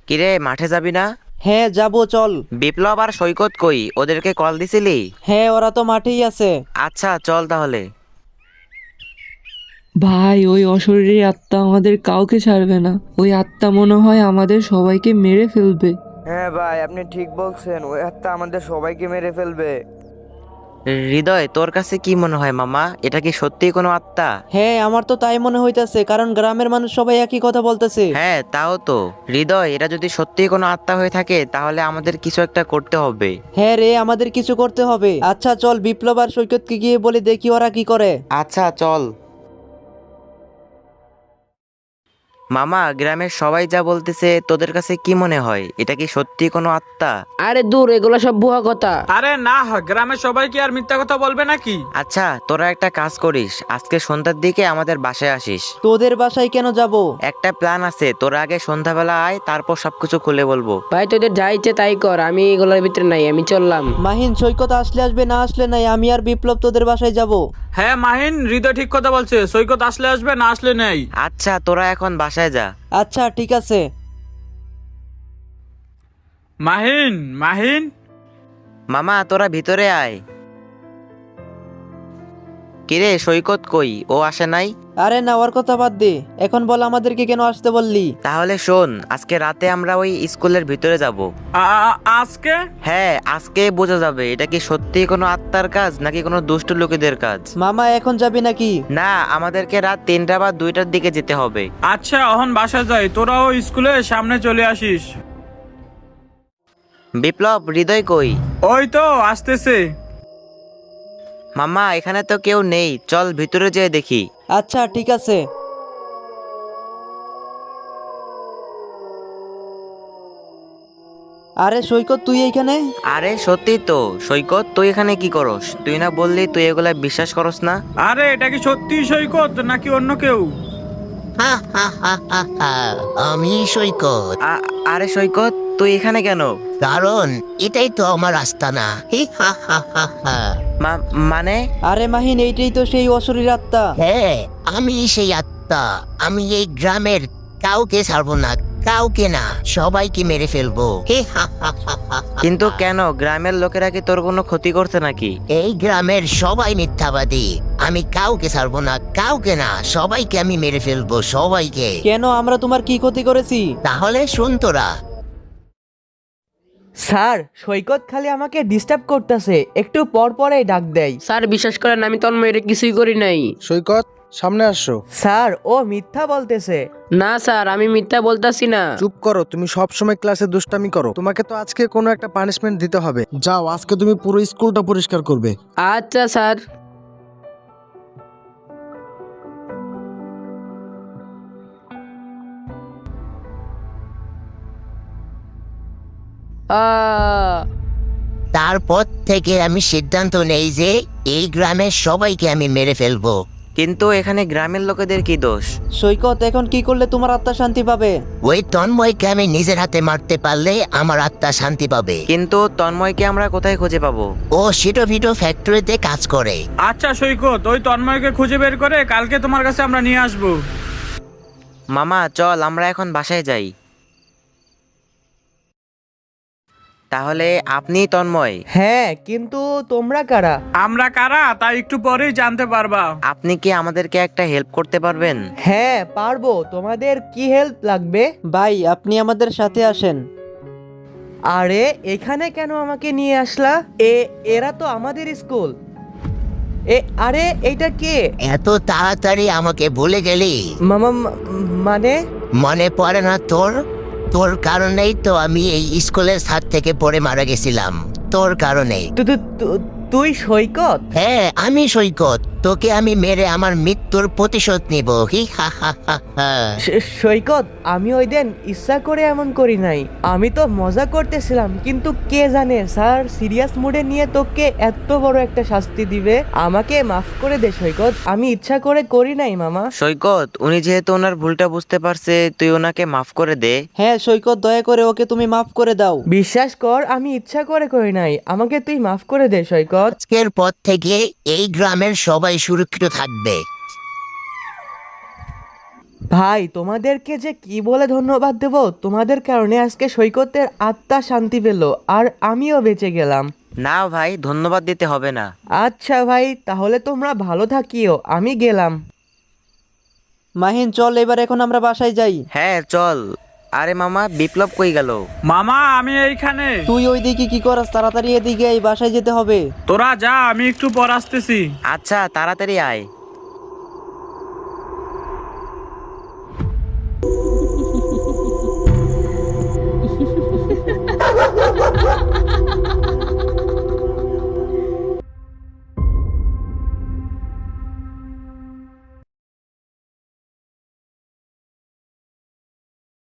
কিরে, মাঠে যাবি না? হ্যাঁ যাবো, চল। বিপ্লব আর সৈকত কই? ওদেরকে কল দিছিলি? হ্যাঁ, ওরা তো মাঠেই আছে। আচ্ছা, চল তাহলে। ভাই, ওই অশরীরী আত্মা আমাদের কাউকে ছাড়বে না। ওই আত্মা মনে হয় আমাদের সবাইকে মেরে ফেলবে। হ্যাঁ ভাই, আপনি ঠিক বলছেন, ওই আত্মা আমাদের সবাইকে মেরে ফেলবে। হৃদয়, তোর কাছে কি মনে হয় মামা? এটা কি সত্যিই কোনো আত্মা? হ্যাঁ, আমার তো তাই মনে হইতাছে, কারণ গ্রামের মানুষ সবাই একই কথা বলতেছে। হ্যাঁ, তাও তো। হৃদয়, এটা যদি সত্যিই কোনো আত্মা হয়ে থাকে তাহলে আমাদের কিছু একটা করতে হবে। হ্যাঁ রে, আমাদের কিছু করতে হবে। আচ্ছা চল, বিপ্লব আর সৈকতকে গিয়ে বলে দেখি ওরা কি করে। আচ্ছা, চল। মামা, গ্রামের সবাই যা বলতেছে, তোদের কাছে কি মনে হয়? এটা কি সত্যি কোনো আত্মা? আরে দূর, এগুলো সব ভুয়া কথা। আরে না, গ্রামের সবাই কি আর মিথ্যা কথা বলবে নাকি? আচ্ছা, তোরা একটা কাজ করিস, আজকে সন্ধ্যার দিকে আমাদের বাসায় আসিস। তোদের বাসায় কেন যাব? একটা প্ল্যান আছে, তোরা আগে সন্ধ্যাবেলা আয়, তারপর সবকিছু খুলে বলবো। ভাই তোদের যা ইচ্ছে তাই কর, আমি এগুলোর ভিতরে নাই, আমি চললাম। মাহিন, সৈকত আসলে আসবে, না আসলে নাই। আমি আর বিপ্লব তোদের বাসায় যাব। হ্যাঁ মাহিন, হৃদয় ঠিক কথা বলছে, সৈকত আসলে আসবে, না আসলে নেই। আচ্ছা, তোরা এখন বাসায় যা। আচ্ছা ঠিক আছে। মাহিন, মাহিন। মামা, তোরা ভিতরে আয়। কিরে, সৈকত কই? ও আসে নাই? আরে না, ওর কথা বাদ দে। এখন বল, আমাদেরকে কেন আসতে বললি? তাহলে শোন, আজকে রাতে আমরা ওই স্কুলের ভিতরে যাব। আজকে? হ্যাঁ, আজকে বোঝা যাবে এটা কি সত্যি কোনো আত্মার কাজ নাকি কোনো দুষ্ট লোকেদের কাজ। মামা, এখন যাবি নাকি? না, আমাদেরকে রাত 3টা বা 2টার দিকে যেতে হবে। আচ্ছা, এখন বাসা যাই, তোরাও স্কুলের সামনে চলে আসিস। বিপ্লব, হৃদয় কই? ওই তো আসতেছে। মামা, এখানে তো কেউ নেই, চল ভিতরে যেয়ে দেখি। আচ্ছা ঠিক আছে। আরে সৈকত, তুই এইখানে? আরে সত্যি তো। সৈকত, তুই এখানে কি করস? তুই না বললি তুই এগুলা বিশ্বাস করস না? আরে এটা কি সত্যি সৈকত নাকি অন্য কেউ? হা হা হা হা হা। আমি সৈকত। আরে সৈকত, তুই এখানে কেন? কারণ এটাই তো আমার আস্তানা। হি হা হা হা হা। মানে? আরে মাহিন, এইটাই তো সেই অশরীর আত্মা। হ্যাঁ, আমি সেই আত্মা। আমি এই গ্রামের কাউকে ছাড়বো না, কাউকে না, সবাইকে মেরে ফেলবো। হি হা হা হা হা হা। কিন্তু কেন? গ্রামের লোকেরা কি তোর কোনো ক্ষতি করছে নাকি? এই গ্রামের সবাই মিথ্যাবাদী। আমি কাউকে ছাড়বো না, কাউকে না, সবাইকে আমি মেরে ফেলবো, সবাইকে। কেন? আমরা তোমার কি ক্ষতি করেছি? তাহলে শুন তোরা। স্যার, সৈকত খালি আমাকে ডিস্টার্ব করতেছে, একটু পর পরেই ডাক দেয়। স্যার বিশ্বাস করেন, আমি তন্ময়ের কিছুই করি নাই। সৈকত, সামনে আসো। স্যার, ও মিথ্যা বলতেছে। না স্যার, আমি মিথ্যা বলতাছি না। চুপ করো, তুমি সব সময় ক্লাসে দুষ্টামি করো। তোমাকে তো আজকে কোনো একটা পানিশমেন্ট দিতে হবে। যাও, আজকে তুমি পুরো স্কুলটা পরিষ্কার করবে। আচ্ছা স্যার। তারপর থেকে আমি সিদ্ধান্ত নেই যে এই গ্রামের সবাইকে আমি মেরে ফেলবো। কিন্তু এখানে গ্রামের লোকেদের কি দোষ? সৈকত, এখন কি করলে তোমার আত্মা শান্তি পাবে? ওই তন্ময়কে আমি নিজের হাতে মারতে পারলে আমার আত্মা শান্তি পাবে। কিন্তু তন্ময়কে আমরা কোথায় খুঁজে পাবো? ও সিটো ভিটো ফ্যাক্টরিতে কাজ করে। আচ্ছা সৈকত, ওই তন্ময়কে খুঁজে বের করে কালকে তোমার কাছে আমরা নিয়ে আসবো। মামা, চল আমরা এখন বাসায় যাই। তাহলে আপনি তন্ময়? হ্যাঁ, কিন্তু তোমরা কারা? আমরা কারা তা একটু পরেই জানতে পারবা। আপনি কি আমাদেরকে একটা হেল্প করতে পারবেন? হ্যাঁ পারবো। তোমাদের কি হেল্প লাগবে? ভাই, আপনি আমাদের সাথে আসেন। আরে এখানে কেন আমাকে নিয়ে আসলা? এরা তো আমাদের স্কুল। আরে এইটা কে? এত তাড়াতাড়ি আমাকে ভুলে গেলি? মামা, মানে? মনে পড়ে না তোর? তোর কারণেই তো আমি এই স্কুলের ছাদ থেকে পড়ে মারা গেছিলাম, তোর কারণে। তুই সৈকত? হ্যাঁ, আমি সৈকত। তোকে আমি মেরে আমার মৃত্যুর প্রতিশোধ নিব। হি হা হা হা হা। সৈকত, আমি ওই দিন ইচ্ছা করে এমন করি নাই। আমি তো মজা করতেছিলাম, কিন্তু কে জানে স্যার সিরিয়াস মুডে নিয়ে তোকে এত বড় একটা শাস্তি দিবে। আমাকে মাফ করে দে সৈকত, আমি ইচ্ছা করে করি নাই মামা। সৈকত, উনি যেহেতু ওনার ভুলটা বুঝতে পারছে, তুই ওনাকে মাফ করে দে। হ্যাঁ সৈকত, দয়া করে ওকে তুমি মাফ করে দাও। বিশ্বাস কর, আমি ইচ্ছা করে করি নাই, আমাকে তুই মাফ করে দে সৈকত। আজকের পর থেকে এই গ্রামের সবাই সুরক্ষিত থাকবে। ভাই তোমাদেরকে যে কি বলে ধন্যবাদ দেব, তোমাদের কারণে আজকে সৈকতের আত্মা শান্তি পেল আর আমিও বেঁচে গেলাম। না ভাই, ধন্যবাদ দিতে হবে না। আচ্ছা ভাই, তাহলে তোমরা ভালো থাকিও, আমি গেলাম। মাহিন চল এবার এখন আমরা বাসায় যাই। হ্যাঁ চল। আরে মামা, বিপ্লব কই গেল? মামা আমি এইখানে। তুই ওইদিকে কি করাস? তাড়াতাড়ি এদিকে এই বাসায় যেতে হবে। তোরা যা, আমি একটু পর আসতেছি। আচ্ছা তাড়াতাড়ি আয়।